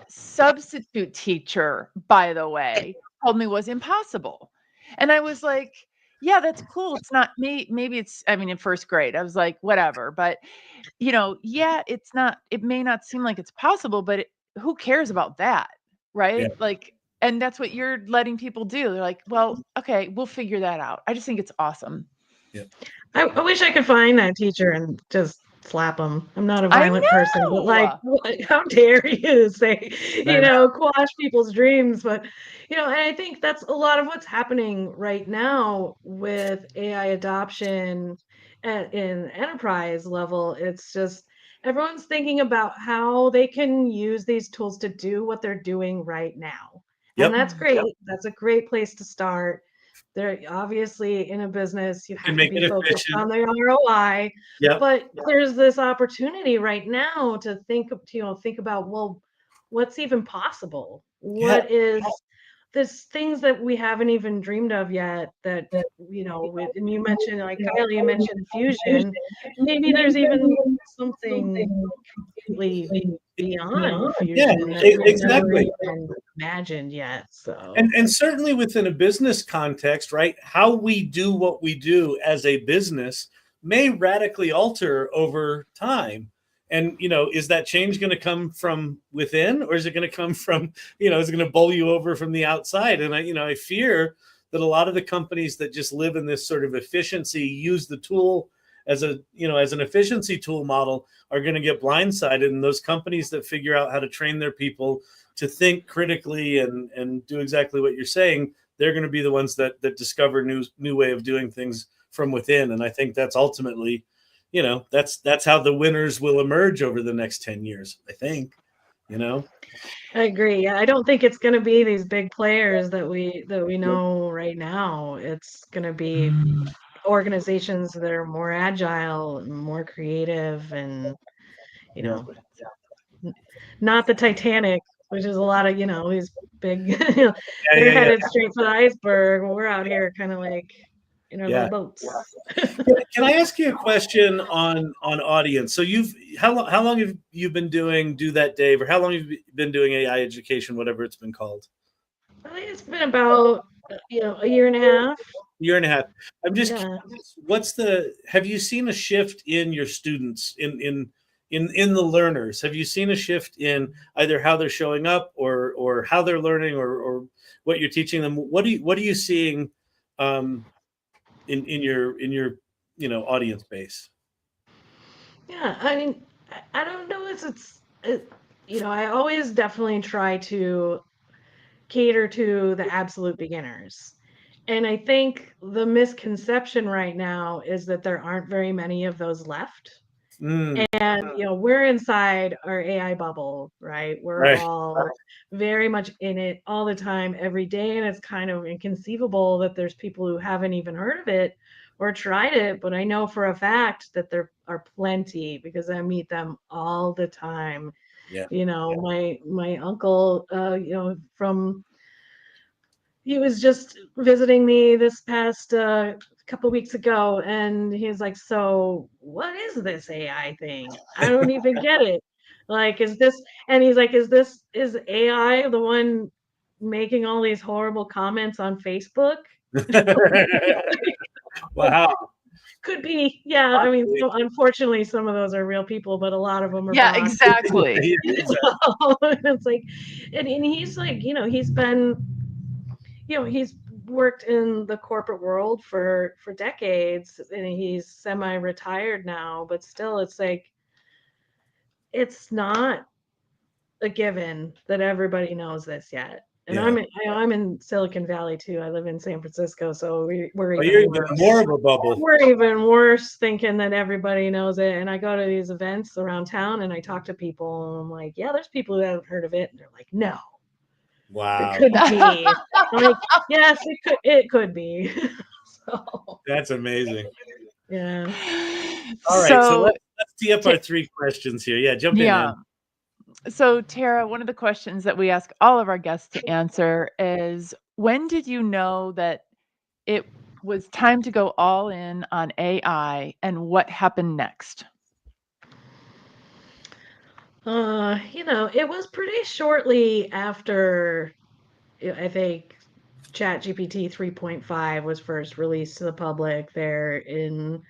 substitute teacher, by the way, told me was impossible. And I was like, yeah, that's cool. It's not me. Maybe in first grade, I was like, whatever. But, yeah, it may not seem like it's possible, but who cares about that? Right? Yeah. Like, and that's what you're letting people do. They're like, well, okay, we'll figure that out. I just think it's awesome. Yeah. I wish I could find that teacher and just slap him. I'm not a violent person, but like, how dare you say, quash people's dreams? But, and I think that's a lot of what's happening right now with AI adoption in enterprise level. It's just everyone's thinking about how they can use these tools to do what they're doing right now. And that's great. That's a great place to start. They're obviously in a business, you have to be focused on the ROI. But there's this opportunity right now to think about, well, what's even possible? What is there's things that we haven't even dreamed of yet that, and you mentioned, like Kyle, you mentioned fusion. Maybe there's even something completely beyond fusion that we've never even imagined yet. So and certainly within a business context, right? How we do what we do as a business may radically alter over time. And is that change going to come from within, or is it going to come from, is it going to bowl you over from the outside? And I fear that a lot of the companies that just live in this sort of efficiency, use the tool as an efficiency tool model, are going to get blindsided. And those companies that figure out how to train their people to think critically and do exactly what you're saying, they're going to be the ones that discover new way of doing things from within. And I think that's ultimately, that's how the winners will emerge over the next 10 years, I think. I agree. I don't think it's going to be these big players that we know right now. It's going to be organizations that are more agile and more creative, and not the Titanic, which is a lot of these big they're headed straight for the iceberg. We're out here kind of like in our little boats. Can I ask you a question on audience? So how long have you been doing Do That, Dave, or how long have you been doing AI education, whatever it's been called? I think it's been about a year and a half. Year and a half. I'm just curious, have you seen a shift in your students, in the learners? Have you seen a shift in either how they're showing up or how they're learning or what you're teaching them? What are you seeing in your audience base? Yeah, I mean, I don't know if I always definitely try to cater to the absolute beginners. And I think the misconception right now is that there aren't very many of those left. And we're inside our AI bubble, right? We're all very much in it all the time, every day, and it's kind of inconceivable that there's people who haven't even heard of it or tried it. But I know for a fact that there are plenty, because I meet them all the time. My uncle, from he was just visiting me this past couple weeks ago, and he's like, "So, what is this AI thing? I don't even get it. Like, is this?" And he's like, is AI the one making all these horrible comments on Facebook?" Wow. Could be, yeah. I mean, so unfortunately, some of those are real people, but a lot of them are Yeah, bots. exactly. It's like, and he's like, he's been, he's worked in the corporate world for decades, and he's semi-retired now, but still, it's like, it's not a given that everybody knows this yet. And Yeah. I'm in Silicon Valley too. I live in San Francisco, so we're Oh, even you're even worse. more of a bubble. We're even worse, thinking that everybody knows it. And I go to these events around town and I talk to people, and I'm like, "Yeah, there's people who haven't heard of it." And they're like, "No, it Wow. couldn't be." I'm like, "Yes, it could be." So That's amazing. yeah. All right. So So, let's tee up our 3 questions here. Yeah, jump in. yeah. Ann. So, Tara, one of the questions that we ask all of our guests to answer is, when did you know that it was time to go all in on AI, and what happened next? It was pretty shortly after, I think, ChatGPT 3.5 was first released to the public there in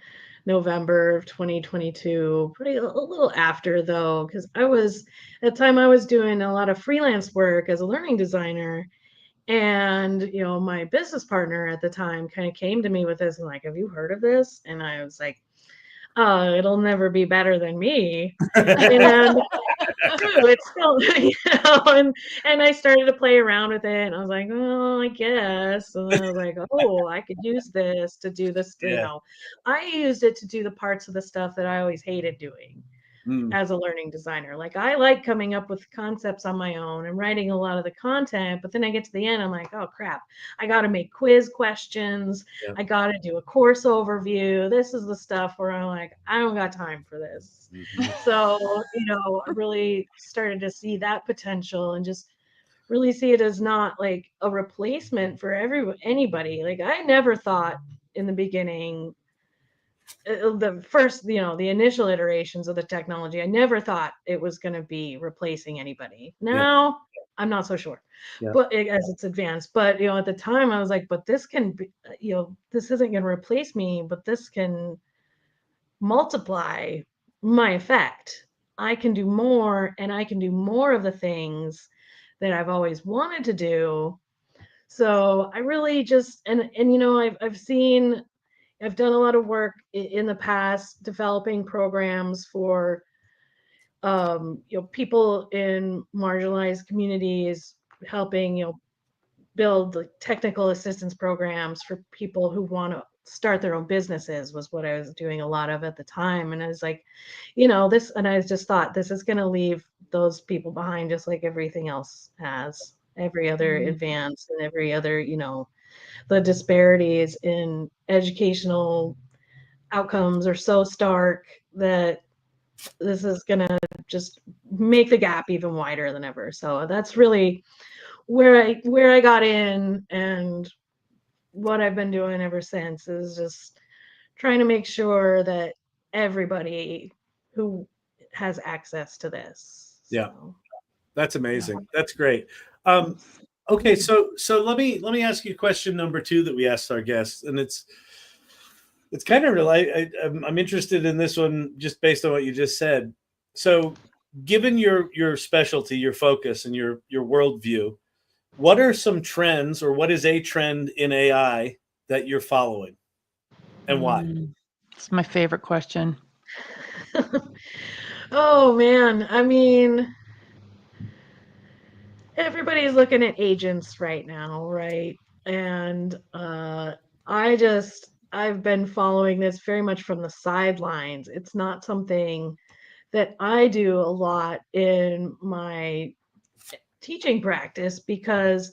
November of 2022. A little after, though, because at the time I was doing a lot of freelance work as a learning designer. And, my business partner at the time kind of came to me with this and like, "Have you heard of this?" And I was like, "Oh, it'll never be better than me." And true, it's still, and I started to play around with it, and I was like, "Oh, I guess." And then I was like, "Oh, I could use this to do this." Yeah. I used it to do the parts of the stuff that I always hated doing Mm. as a learning designer. Like, I like coming up with concepts on my own and writing a lot of the content, but then I get to the end, I'm like, "Oh crap, I got to make quiz questions. Yeah. I got to do a course overview." This is the stuff where I'm like, I don't got time for this. Mhm. So, I really started to see that potential and just really see it as not like a replacement for anybody. Like, I never thought in the beginning, the first, the initial iterations of the technology, I never thought it was going to be replacing anybody. Yeah. Now, I'm not so sure, Yeah. but as it's advanced. But at the time, I was like, "But this can be, this isn't going to replace me, but this can multiply my effect. I can do more, and I can do more of the things that I've always wanted to do." So I really just, I've done a lot of work in the past developing programs for people in marginalized communities, helping build like technical assistance programs for people who want to start their own businesses, was what I was doing a lot of at the time. And I was like, this, and I just thought, this is going to leave those people behind, just like everything else has, every other advance and every other, the disparities in educational outcomes are so stark that this is going to just make the gap even wider than ever. So that's really where I got in, and what I've been doing ever since is just trying to make sure that everybody who has access to this. Yeah. So, That's amazing. That's great. Okay, so let me ask you question number 2 that we asked our guests, and it's kind of I'm interested in this one just based on what you just said. So, given your specialty, your focus, and your worldview, what are some trends, or what is a trend in AI that you're following, and why? It's my favorite question. oh man, I mean, everybody's looking at agents right now, right? And I've been following this very much from the sidelines. It's not something that I do a lot in my teaching practice, because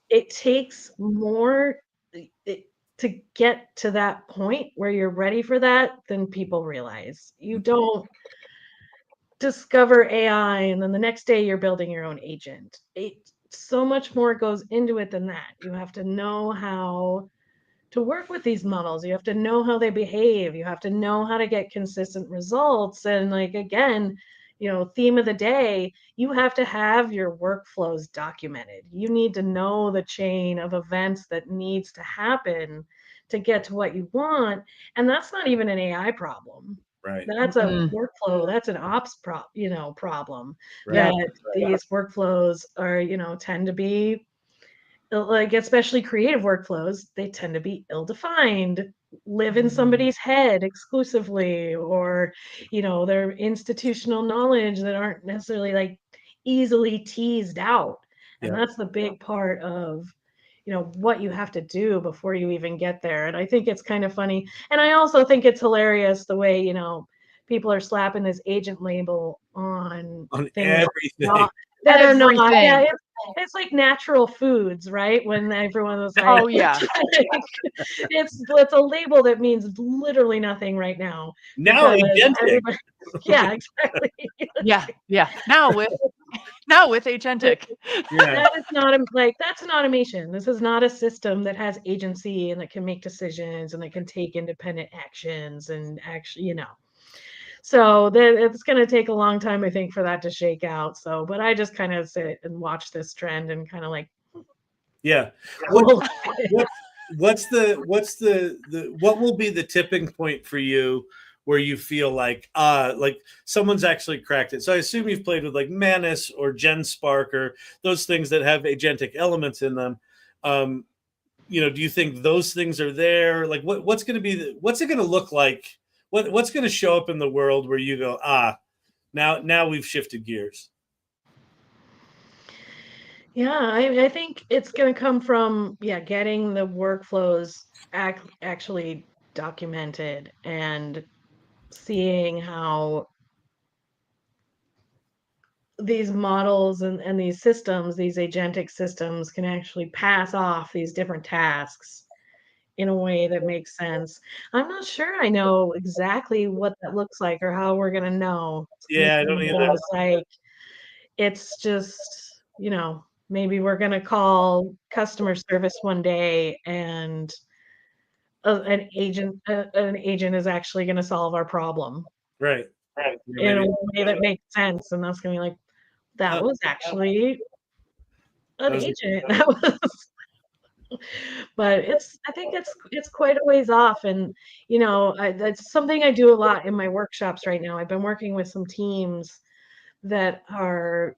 it takes more to get to that point where you're ready for that than people realize. You don't discover AI and then the next day you're building your own agent. so much more goes into it than that. You have to know how to work with these models. You have to know how they behave. You have to know how to get consistent results. And like, again, theme of the day, you have to have your workflows documented. You need to know the chain of events that needs to happen to get to what you want. And that's not even an AI problem. Right. That's a workflow. That's an ops problem. Right. That these workflows are, tend to be like, especially creative workflows, they tend to be ill-defined, live in somebody's head exclusively, or they're institutional knowledge that aren't necessarily like easily teased out. And that's the big part of what you have to do before you even get there. And I think it's kind of funny, and I also think it's hilarious the way people are slapping this agent label on things everything. that are not. Yeah, Everything. it's like natural foods, right? When everyone was like, Oh yeah. it's a label that means literally nothing right now. Now agentic. Yeah, exactly. Yeah. Now with agentic. That is not that's an automation. This is not a system that has agency and that can make decisions and that can take independent actions and actually, So it's going to take a long time, I think, for that to shake out. So, but I just kind of sit and watch this trend and kind of like, what will be the tipping point for you where you feel like someone's actually cracked it? So I assume you've played with like Manus or GenSpark or those things that have agentic elements in them. Do you think those things are there? Like what's it going to look like? What's going to show up in the world where you go, now we've shifted gears? Yeah, I think it's going to come from, getting the workflows actually documented and seeing how these models and these systems, these agentic systems, can actually pass off these different tasks in a way that makes sense. I'm not sure I know exactly what that looks like or how we're going to know. Yeah, I don't either. Like, it's just, maybe we're going to call customer service one day and an agent is actually going to solve our problem. Right. In a way that makes sense. And that's going to be like, that was actually an agent. That was but I think it's quite a ways off. And that's something I do a lot in my workshops right now. I've been working with some teams that are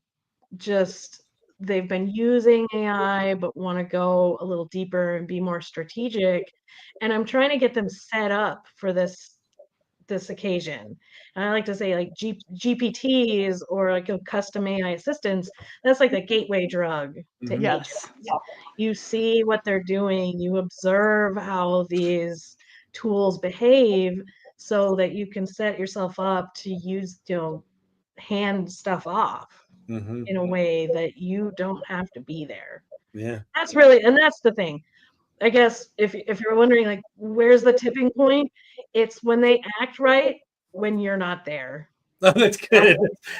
just, they've been using AI but want to go a little deeper and be more strategic, and I'm trying to get them set up for this occasion. And I like to say, like, GPTs or like a custom AI assistants, that's like the gateway drug to Yes. you see what they're doing, you observe how these tools behave so that you can set yourself up to use, hand stuff off in a way that you don't have to be there. Yeah. That's the thing. I guess if you're wondering, like, where's the tipping point? It's when they act right when you're not there. Oh, that's good.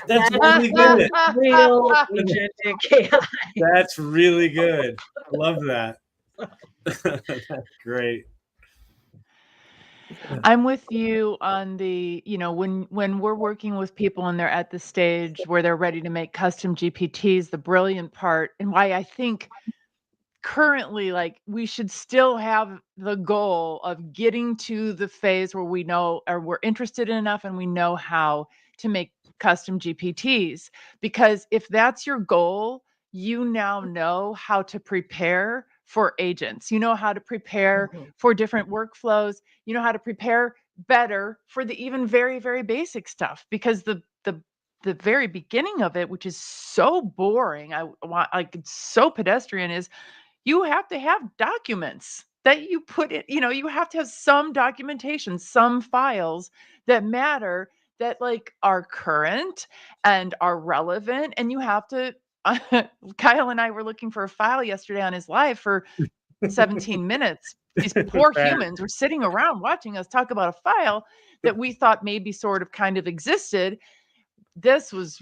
That's really good. Real agentic AI. That's really good. I love that. That's great. I'm with you on the, when we're working with people and they're at the stage where they're ready to make custom GPTs, the brilliant part, and why I think currently, like, we should still have the goal of getting to the phase where we know, or we're interested enough and we know how to make custom GPTs. Because if that's your goal, you now know how to prepare for agents. You know how to prepare for different workflows. You know how to prepare better for the even very, very basic stuff. Because the very beginning of it, which is so boring, it's so pedestrian, is you have to have documents that you put in, you have to have some documentation, some files that matter, that like are current and are relevant. And you have to, Kyle and I were looking for a file yesterday on his live for 17 minutes. These poor humans were sitting around watching us talk about a file that we thought maybe sort of kind of existed. This was,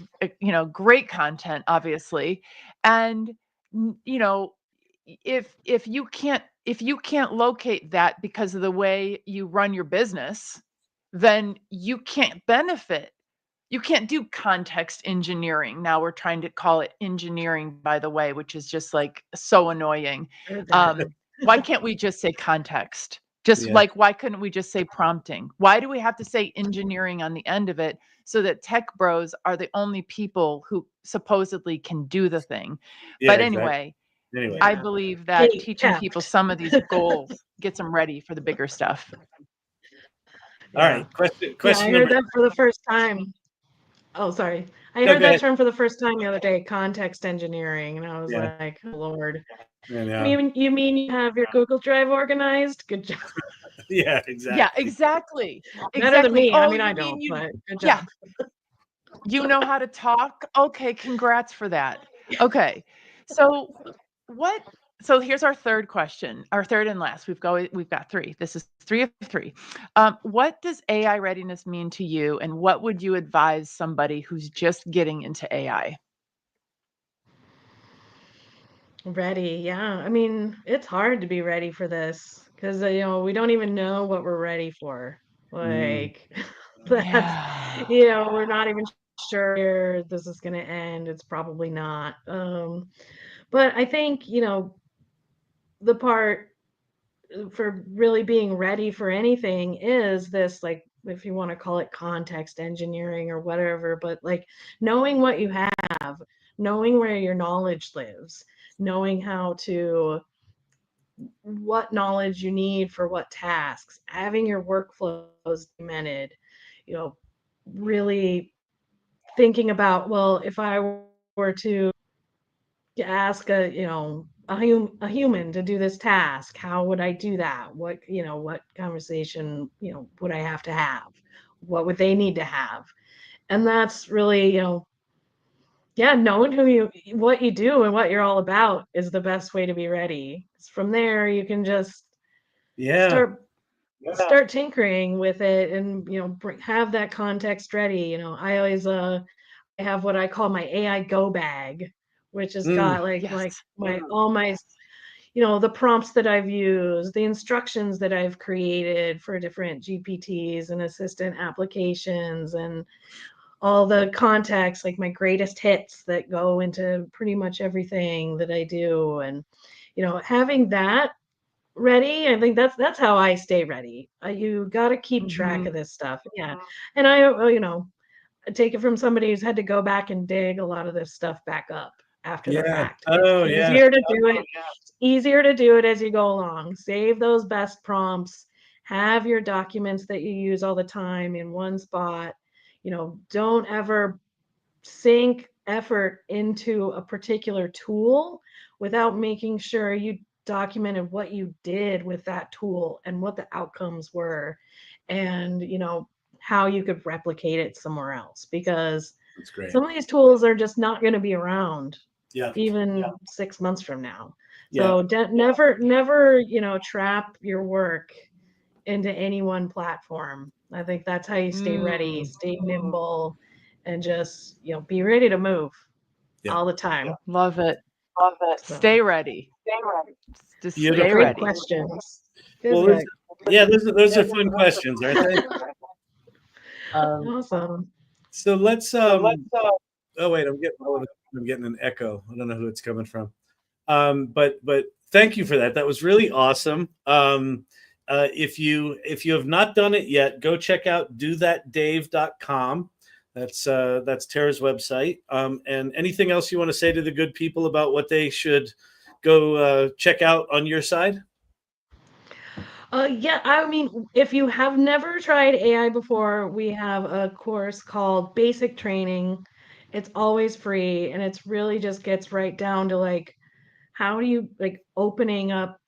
great content, obviously. And you know, if you can't locate that because of the way you run your business, then you can't benefit. You can't do context engineering. Now we're trying to call it engineering, by the way, which is just like so annoying. Why can't we just say context? Just like, why couldn't we just say prompting? Why do we have to say engineering on the end of it so that tech bros are the only people who supposedly can do the thing? But anyway, I believe that teaching people some of these goals gets them ready for the bigger stuff. All right. Question I heard that for the first time. Oh, sorry. I heard that term for the first time the other day, context engineering. And I was like, oh, Lord. You mean you have your Google Drive organized? Good job. Yeah, exactly. Yeah, exactly. Better than me. Oh, I mean, I don't, but good job. Yeah. You know how to talk? Okay, congrats for that. Okay. So here's our third question, our third and last. We've got three. This is 3 of 3. What does AI readiness mean to you, and what would you advise somebody who's just getting into AI? Ready, yeah. I mean, it's hard to be ready for this because we don't even know what we're ready for. Like that's we're not even sure this is going to end. It's probably not. But I think, the part for really being ready for anything is this, like, if you want to call it context engineering or whatever, but like knowing what you have, knowing where your knowledge lives, knowing what knowledge you need for what tasks, having your workflows documented, really thinking about, well, if I were to ask a human to do this task, how would I do that? What conversation would I have to have? What would they need to have? And that's really knowing what you do and what you're all about is the best way to be ready. From there you can just start tinkering with it and have that context ready. I always I have what I call my AI go bag, which has got like all my the prompts that I've used, the instructions that I've created for different GPTs and assistant applications, and all the context, like my greatest hits that go into pretty much everything that I do. And having that ready, I think that's how I stay ready. You got to keep track of this stuff. And I take it from somebody who's had to go back and dig a lot of this stuff back up after the fact. It's easier to do it. It's easier to do it as you go along. Save those best prompts. Have your documents that you use all the time in one spot. Don't ever sink effort into a particular tool without making sure you documented what you did with that tool and what the outcomes were, and how you could replicate it somewhere else, because some of these tools are just not going to be around even 6 months from now. So never trap your work into any one platform. I think that's how you stay ready, stay nimble, and just be ready to move all the time. Love it. So. Stay ready. Just stay Great ready. Questions. Well, those are fun questions, aren't they? Awesome. So let's oh wait, I'm getting an echo. I don't know who it's coming from. But thank you for that. That was really awesome. If you have not done it yet, go check out dothatdave.com. That's Tara's website. And anything else you want to say to the good people about what they should go check out on your side? I mean, if you have never tried AI before, we have a course called Basic Training. It's always free, and it's really just gets right down to like, how do you like opening up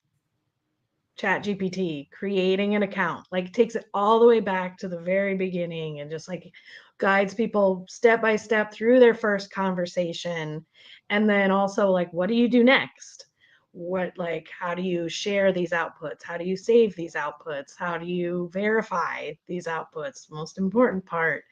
ChatGPT, creating an account, like takes it all the way back to the very beginning and just like guides people step by step through their first conversation. And then also like, what do you do next? How do you share these outputs? How do you save these outputs? How do you verify these outputs? Most important part,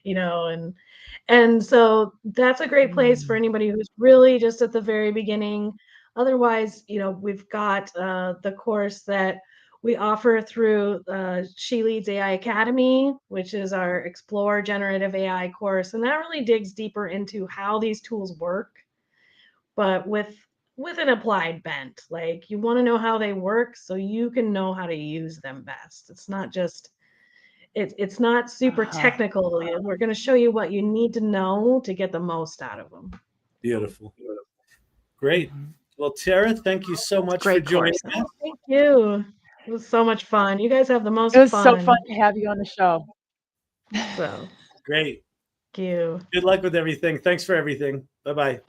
and so that's a great place for anybody who's really just at the very beginning. Otherwise, we've got the course that we offer through She Leads AI Academy, which is our Explore Generative AI course. And that really digs deeper into how these tools work, but with an applied bent. Like, you want to know how they work so you can know how to use them best. It's not just, it's not super technical. We're going to show you what you need to know to get the most out of them. Beautiful. Great. Well, Tara, thank you so much for Great joining course. us. Thank you. It was so much fun. You guys have the most It was fun. so fun to have you on the show. So, Great. thank you. Good luck with everything. Thanks for everything. Bye-bye.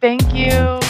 Thank you.